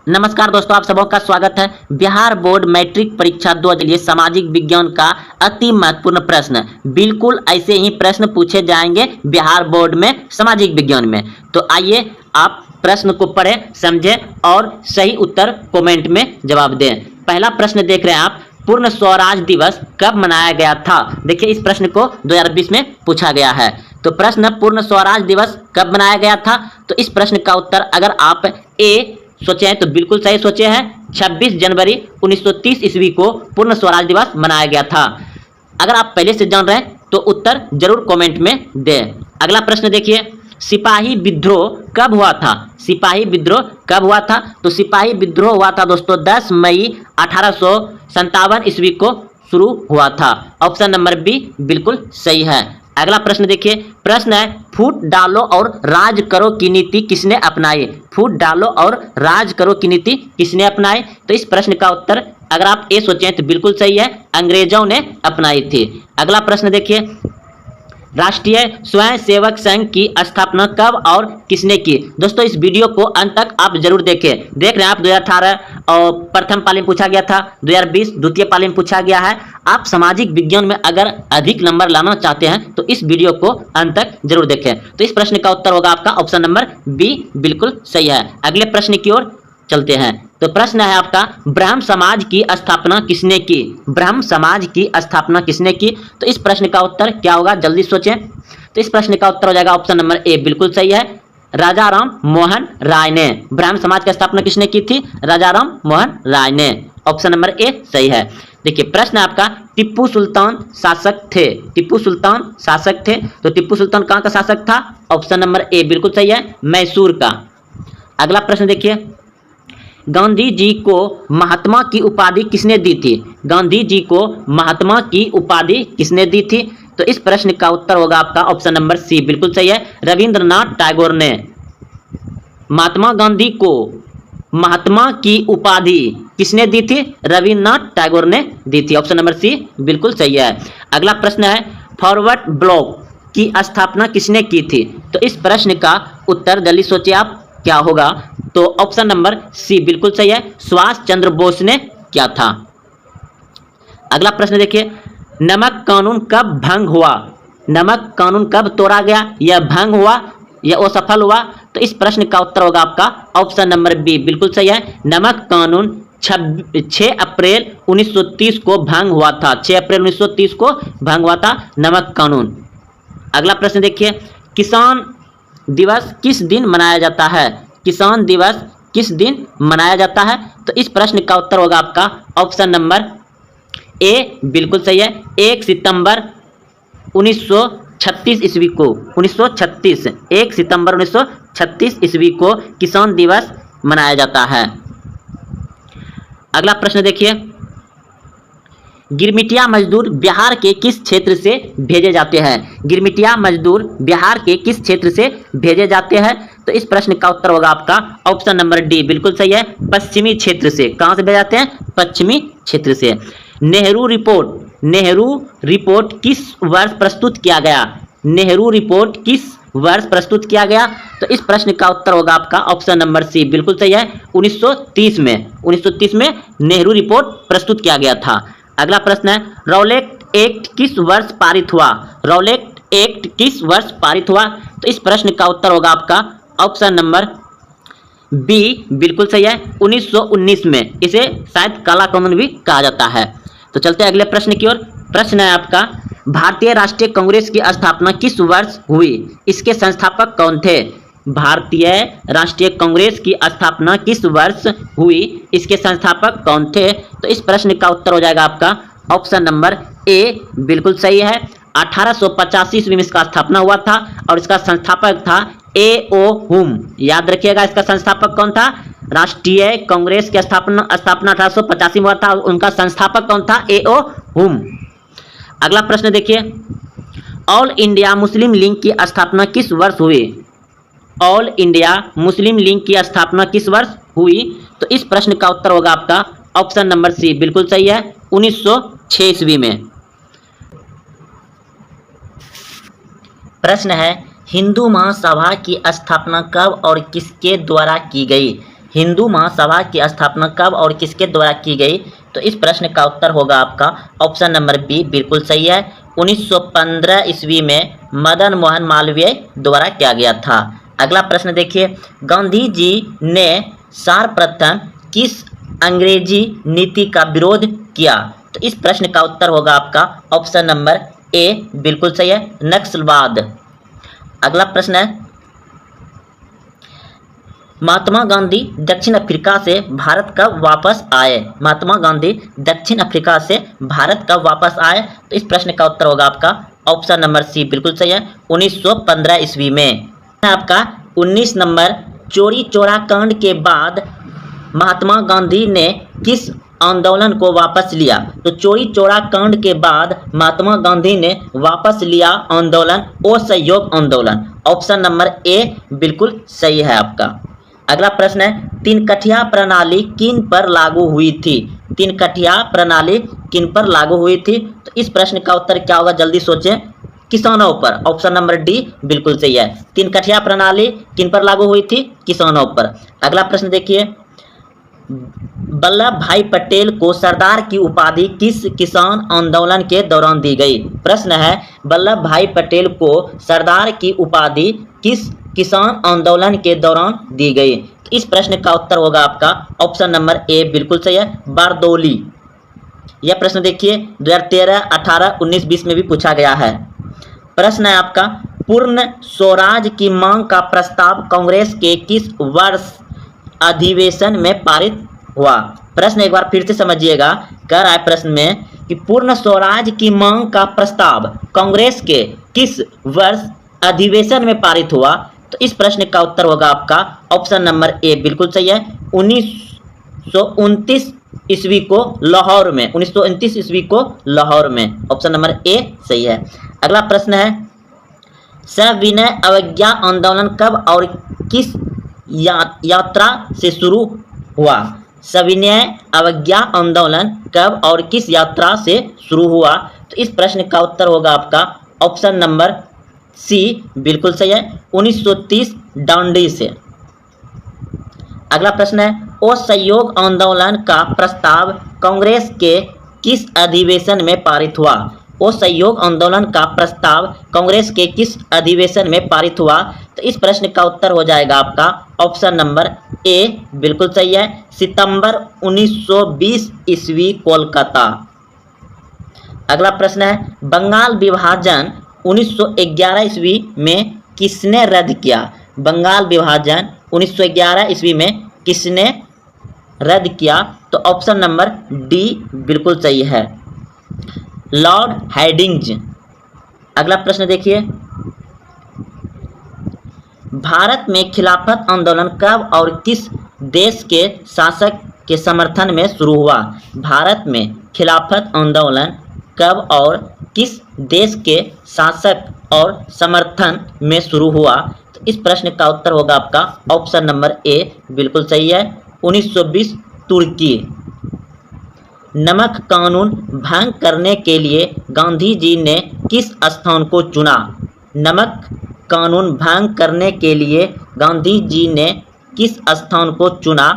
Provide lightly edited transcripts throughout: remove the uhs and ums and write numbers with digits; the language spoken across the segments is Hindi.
नमस्कार दोस्तों, आप सबों का स्वागत है। बिहार बोर्ड मैट्रिक परीक्षा 2020 सामाजिक विज्ञान का अति महत्वपूर्ण प्रश्न। बिल्कुल ऐसे ही प्रश्न पूछे जाएंगे बिहार बोर्ड में सामाजिक विज्ञान में। तो आइए आप प्रश्न को पढ़ें, समझें और सही उत्तर कमेंट में जवाब दें। पहला प्रश्न देख रहे हैं आप, पूर्ण स्वराज दिवस कब मनाया गया था? देखिए, इस प्रश्न को 2020 में पूछा गया है। तो प्रश्न, पूर्ण स्वराज दिवस कब मनाया गया था? तो इस प्रश्न का उत्तर अगर आप ए सोचे हैं तो बिल्कुल सही सोचे हैं। 26 जनवरी 1930 ईस्वी को पूर्ण स्वराज दिवस मनाया गया था। अगर आप पहले से जान रहे हैं तो उत्तर जरूर कमेंट में दें। अगला प्रश्न देखिए, सिपाही विद्रोह कब हुआ था? सिपाही विद्रोह कब हुआ था? तो सिपाही विद्रोह हुआ था दोस्तों 10 मई 1857 ईस्वी को शुरू हुआ था। ऑप्शन नंबर बी बिल्कुल सही है। अगला प्रश्न देखिए, प्रश्न है, फूट डालो और राज करो की नीति किसने अपनाई? फूट डालो और राज करो की नीति किसने अपनाई? तो इस प्रश्न का उत्तर अगर आप ए सोचें तो बिल्कुल सही है, अंग्रेजों ने अपनाई थी। अगला प्रश्न देखिए, राष्ट्रीय स्वयंसेवक संघ की स्थापना कब और किसने की? दोस्तों इस वीडियो को अंत तक आप जरूर देखें। देख रहे हैं आप 2018 और प्रथम पाली में पूछा गया था, 2020 द्वितीय पाली में पूछा गया है। आप सामाजिक विज्ञान में अगर अधिक नंबर लाना चाहते हैं तो इस वीडियो को अंत तक जरूर देखें। तो इस प्रश्न का उत्तर होगा आपका ऑप्शन नंबर बी बिल्कुल सही है। अगले प्रश्न की ओर चलते हैं। तो प्रश्न है आपका, ब्राह्म समाज की स्थापना किसने की? ब्राह्म समाज की स्थापना किसने की? तो इस प्रश्न का उत्तर क्या होगा, जल्दी सोचें। तो इस प्रश्न का उत्तर हो जाएगा ऑप्शन नंबर ए बिल्कुल सही है, राजा राम मोहन राय ने। ब्राह्म समाज की स्थापना किसने की थी? राजा राम मोहन राय ने। ऑप्शन नंबर ए सही है। देखिए प्रश्न आपका, टीपू सुल्तान शासक थे। टीपू सुल्तान शासक थे, तो टीपू सुल्तान कहाँ का शासक था? ऑप्शन नंबर ए बिल्कुल सही है, मैसूर का। अगला प्रश्न देखिए, गांधी जी को महात्मा की उपाधि किसने दी थी? गांधी जी को महात्मा की उपाधि किसने दी थी? तो इस प्रश्न का उत्तर होगा आपका ऑप्शन नंबर सी बिल्कुल सही है, रविंद्रनाथ टैगोर ने। महात्मा गांधी को महात्मा की उपाधि किसने दी थी? रविंद्रनाथ टैगोर ने दी थी। ऑप्शन नंबर सी बिल्कुल सही है। अगला प्रश्न है, फॉरवर्ड ब्लॉक की स्थापना किसने की थी? तो इस प्रश्न का उत्तर जल्दी सोचिए आप क्या होगा। तो ऑप्शन नंबर सी बिल्कुल सही है, सुभाष चंद्र बोस ने किया था। अगला प्रश्न देखिए, नमक कानून कब भंग हुआ? नमक कानून कब तोड़ा गया? यह भंग हुआ या असफल हुआ? तो इस प्रश्न का उत्तर होगा आपका ऑप्शन नंबर बी बिल्कुल सही है, नमक कानून 6 अप्रैल 1930 को भंग हुआ था। 6 अप्रैल 1930 को भंग हुआ था नमक कानून। अगला प्रश्न देखिए, किसान दिवस किस दिन मनाया जाता है? किसान दिवस किस दिन मनाया जाता है? तो इस प्रश्न का उत्तर होगा आपका ऑप्शन नंबर ए बिल्कुल सही है, 1 सितंबर 1936 ईस्वी को। 1936 1 सितंबर 1936 ईस्वी को किसान दिवस मनाया जाता है। अगला प्रश्न देखिए, गिरमिटिया मजदूर बिहार के किस क्षेत्र से भेजे जाते हैं? गिरमिटिया मजदूर बिहार के किस क्षेत्र से भेजे जाते हैं? तो इस प्रश्न का उत्तर होगा आपका ऑप्शन नंबर डी बिल्कुल सही है, पश्चिमी क्षेत्र से। कहां से भेजे जाते हैं? पश्चिमी क्षेत्र से। नेहरू रिपोर्ट किस वर्ष प्रस्तुत किया गया? नेहरू रिपोर्ट किस वर्ष प्रस्तुत किया गया? तो इस प्रश्न का उत्तर होगा आपका ऑप्शन नंबर सी बिल्कुल सही है, 1930 में। 1930 में नेहरू रिपोर्ट प्रस्तुत किया गया था। अगला प्रश्न है, रौलेट एक्ट किस वर्ष पारित हुआ? रौलेट एक्ट किस वर्ष पारित हुआ? तो इस प्रश्न का उत्तर होगा आपका ऑप्शन नंबर बी बिल्कुल सही है, 1919 में। इसे शायद काला कानून भी कहा जाता है। तो चलते हैं अगले प्रश्न की ओर। प्रश्न है आपका, भारतीय राष्ट्रीय कांग्रेस की स्थापना किस वर्ष हुई? इसके संस्थापक कौन थे? भारतीय राष्ट्रीय कांग्रेस की स्थापना किस वर्ष हुई? इसके संस्थापक कौन थे? तो इस प्रश्न का उत्तर हो जाएगा आपका ऑप्शन नंबर ए बिल्कुल सही है, 1885 ईस्वी में इसका स्थापना हुआ था और इसका संस्थापक था ए.ओ. हुम। याद रखिएगा इसका संस्थापक कौन था? राष्ट्रीय कांग्रेस की स्थापना 1885 में हुआ था, उनका संस्थापक कौन था? ए.ओ. हुम। अगला प्रश्न देखिए, ऑल इंडिया मुस्लिम लीग की स्थापना किस वर्ष हुई? ऑल इंडिया मुस्लिम लीग की स्थापना किस वर्ष हुई? तो इस प्रश्न का उत्तर होगा आपका ऑप्शन नंबर सी बिल्कुल सही है, 1906 ईस्वी में। प्रश्न है, हिंदू महासभा की स्थापना कब और किसके द्वारा की गई? हिंदू महासभा की स्थापना कब और किसके द्वारा की गई? तो इस प्रश्न का उत्तर होगा आपका ऑप्शन नंबर बी, बिल्कुल सही है। 1915 ईस्वी में मदन मोहन मालवीय द्वारा किया गया था। अगला प्रश्न देखिए, गांधी जी ने सर्वप्रथम किस अंग्रेजी नीति का विरोध किया? तो इस प्रश्न का उत्तर होगा आपका ऑप्शन नंबर ए, बिल्कुल सही है, नक्सलवाद। अगला प्रश्न है, महात्मा गांधी दक्षिण अफ्रीका से भारत कब वापस आए? महात्मा गांधी दक्षिण अफ्रीका से भारत कब वापस आए? तो इस प्रश्न का उत्तर होगा आपका ऑप्शन नंबर सी, बिल्कुल सही है, 1915 ईस्वी में। आपका 19 नंबर, चोरी चौरा कांड के बाद महात्मा गांधी ने किस आंदोलन को वापस लिया? तो चोरी चौरा कांड के बाद महात्मा गांधी ने वापस लिया आंदोलन असहयोग आंदोलन। ऑप्शन नंबर ए बिल्कुल सही है आपका। अगला प्रश्न है, तीन कठिया प्रणाली किन पर लागू हुई थी? तीन कठिया प्रणाली किन पर लागू हुई थी? तो इस प्रश्न का उत्तर क्या होगा, जल्दी सोचें। किसानों पर। ऑप्शन नंबर डी बिल्कुल सही है। तीन कठिया प्रणाली किन पर लागू हुई थी? किसानों पर। अगला प्रश्न देखिए, वल्लभ भाई पटेल को सरदार की उपाधि किस किसान आंदोलन के दौरान दी गई? प्रश्न है, वल्लभ भाई पटेल को सरदार की उपाधि किस किसान आंदोलन के दौरान दी गई? तो इस प्रश्न का उत्तर होगा आपका ऑप्शन नंबर ए, बिल्कुल सही है, बारदौली। यह प्रश्न देखिए 2013, 18, 19, 20 में भी पूछा गया है। प्रश्न है आपका, पूर्ण स्वराज की मांग का प्रस्ताव कांग्रेस के किस वर्ष अधिवेशन में पारित हुआ? प्रश्न एक बार फिर से समझिएगा, कह रहा है प्रश्न में कि पूर्ण स्वराज की मांग का प्रस्ताव कांग्रेस के किस वर्ष अधिवेशन में पारित हुआ? तो इस प्रश्न का उत्तर होगा आपका ऑप्शन नंबर ए, बिल्कुल सही है, 1929 ईस्वी को लाहौर में। 1929 ईस्वी को लाहौर में। ऑप्शन नंबर ए सही है। अगला प्रश्न है, सविनय अवज्ञा आंदोलन कब और किस यात्रा से शुरू हुआ? सविनय अवज्ञा आंदोलन कब और किस यात्रा से शुरू हुआ? तो इस प्रश्न का उत्तर होगा आपका ऑप्शन नंबर सी, बिल्कुल सही है, 1930 दांडी से। अगला प्रश्न है, असहयोग आंदोलन का प्रस्ताव कांग्रेस के किस अधिवेशन में पारित हुआ? असहयोग आंदोलन का प्रस्ताव कांग्रेस के किस अधिवेशन में पारित हुआ? तो इस प्रश्न का उत्तर हो जाएगा आपका ऑप्शन नंबर ए, बिल्कुल सही है, सितंबर 1920 ईस्वी, कोलकाता। अगला प्रश्न है, बंगाल विभाजन 1911 ईस्वी में किसने रद्द किया? बंगाल विभाजन 1911 ईस्वी में किसने रद्द किया? तो ऑप्शन नंबर डी बिल्कुल सही है, लॉर्ड हेडिंग्ज। अगला प्रश्न देखिए, भारत में खिलाफत आंदोलन कब और किस देश के शासक के समर्थन में शुरू हुआ? भारत में खिलाफत आंदोलन कब और किस देश के शासक और समर्थन में शुरू हुआ? तो इस प्रश्न का उत्तर होगा आपका ऑप्शन नंबर ए, बिल्कुल सही है, 1920 तुर्की। नमक कानून भंग करने के लिए गांधी जी ने किस स्थान को चुना? नमक कानून भंग करने के लिए गांधी जी ने किस स्थान को चुना?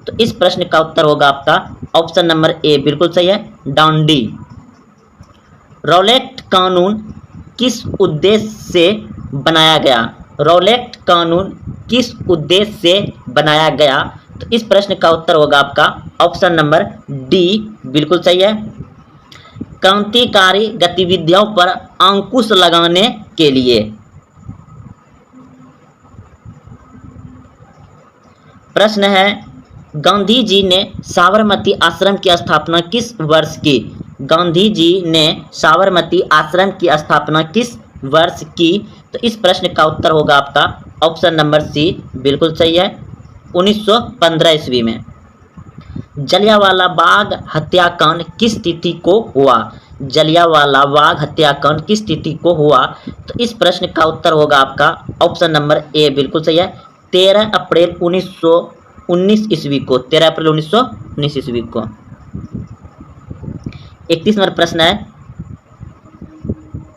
तो इस प्रश्न का उत्तर होगा आपका ऑप्शन नंबर ए, बिल्कुल सही है, दांडी। रॉलेट कानून किस उद्देश्य से बनाया गया? रॉलेट कानून किस उद्देश्य से बनाया गया? तो इस प्रश्न का उत्तर होगा आपका ऑप्शन नंबर डी, बिल्कुल सही है, क्रांतिकारी गतिविधियों पर अंकुश लगाने के लिए। प्रश्न है, गांधी जी ने साबरमती आश्रम की स्थापना किस वर्ष की? गांधी जी ने साबरमती आश्रम की स्थापना किस वर्ष की? तो इस प्रश्न का उत्तर होगा आपका ऑप्शन नंबर सी, बिल्कुल सही है, 1915 ईस्वी में। जलियांवाला बाग हत्याकांड किस तिथि को हुआ? जलियांवाला बाग हत्याकांड किस तिथि को हुआ? तो इस प्रश्न का उत्तर होगा आपका ऑप्शन नंबर ए, बिल्कुल सही है, 13 अप्रैल 1919 ईस्वी को। 13 अप्रैल 1919 ईस्वी को। 31 नंबर प्रश्न है,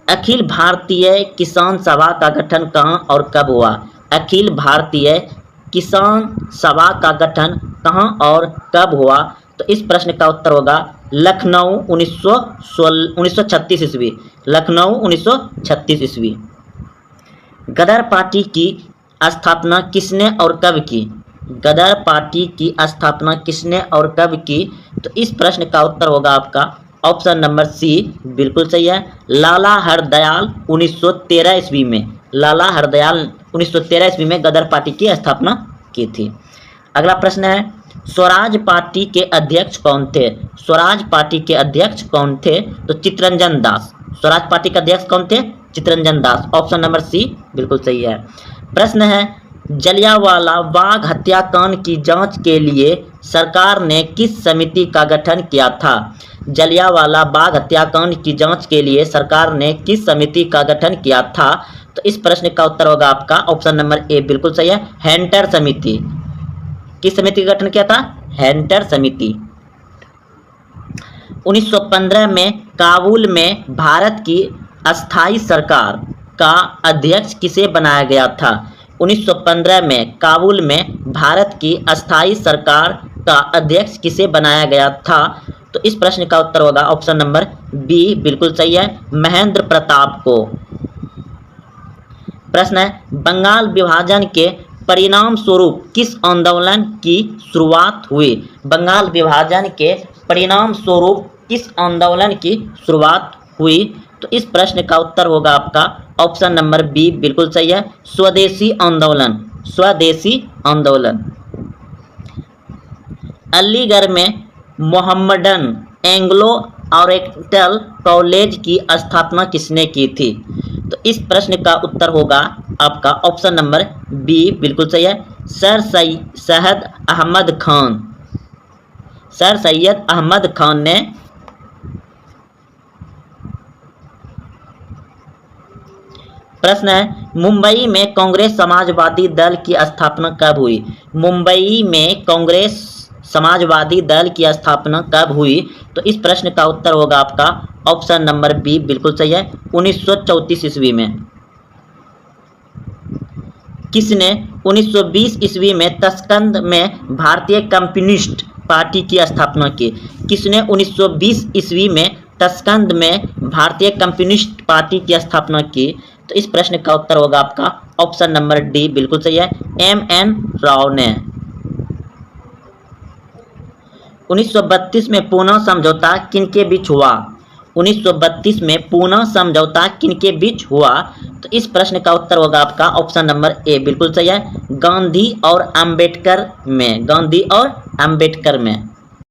अखिल भारतीय किसान सभा का गठन कहाँ और कब हुआ? अखिल भारतीय किसान सभा का गठन कहाँ और कब हुआ? तो इस प्रश्न का उत्तर होगा लखनऊ 1936 ईस्वी। लखनऊ 1936 ईस्वी। गदर पार्टी की स्थापना किसने और कब की? गदर पार्टी की स्थापना किसने और कब की? तो इस प्रश्न का उत्तर होगा आपका ऑप्शन नंबर सी, बिल्कुल सही है, लाला हरदयाल 1913 ईस्वी में। लाला हरदयाल 1913 ईस्वी में गदर पार्टी की स्थापना की थी। अगला प्रश्न है, स्वराज पार्टी के अध्यक्ष कौन थे? स्वराज पार्टी के अध्यक्ष कौन थे? तो चित्तरंजन दास। स्वराज पार्टी के अध्यक्ष कौन थे? Chittaranjan Das. Option number C बिल्कुल सही है। प्रश्न है, जलियांवाला बाग हत्याकांड की जांच के लिए सरकार ने किस समिति का गठन किया था? जलियांवाला बाग हत्याकांड की जांच के लिए सरकार ने किस समिति का गठन किया था? तो इस प्रश्न का उत्तर होगा आपका ऑप्शन नंबर ए, बिल्कुल सही है, हैंटर समिति। किस समिति का गठन किया था? हैंटर समिति। 1915 में काबुल में भारत की अस्थायी सरकार का अध्यक्ष किसे बनाया गया था? 1915 में काबुल में भारत की अस्थायी सरकार का अध्यक्ष किसे बनाया गया था? तो इस प्रश्न का उत्तर होगा ऑप्शन नंबर बी, बिल्कुल सही है, महेंद्र प्रताप को। प्रश्न है, बंगाल विभाजन के परिणाम स्वरूप किस आंदोलन की शुरुआत हुई? बंगाल विभाजन के परिणाम स्वरूप किस आंदोलन की शुरुआत हुई? तो इस प्रश्न का उत्तर होगा आपका ऑप्शन नंबर बी, बिल्कुल सही है, स्वदेशी आंदोलन। स्वदेशी आंदोलन। अलीगढ़ में मोहम्मडन एंग्लो ओरिएंटल कॉलेज की स्थापना किसने की थी? तो इस प्रश्न का उत्तर होगा आपका ऑप्शन नंबर बी, बिल्कुल सही है, सर सैयद अहमद खान। सर सैयद अहमद खान ने प्रश्न है, मुंबई में कांग्रेस समाजवादी दल की स्थापना कब हुई? मुंबई में कांग्रेस समाजवादी दल की स्थापना कब हुई? तो इस प्रश्न का उत्तर होगा आपका ऑप्शन नंबर बी, बिल्कुल सही है, 1934 ईस्वी में। किसने 1920 ईस्वी में तस्कंद में भारतीय कम्युनिस्ट पार्टी की स्थापना की? किसने 1920 ईस्वी में तस्कंद में भारतीय कम्युनिस्ट पार्टी की स्थापना की? तो इस प्रश्न का उत्तर होगा आपका ऑप्शन नंबर डी, बिल्कुल सही है, एम.एन. राव ने। 1932 में पूना समझौता किनके बीच हुआ? 1932 में पूना समझौता किनके बीच हुआ? तो इस प्रश्न का उत्तर होगा आपका ऑप्शन नंबर ए, बिल्कुल सही है, गांधी और अंबेडकर में। गांधी और अंबेडकर में।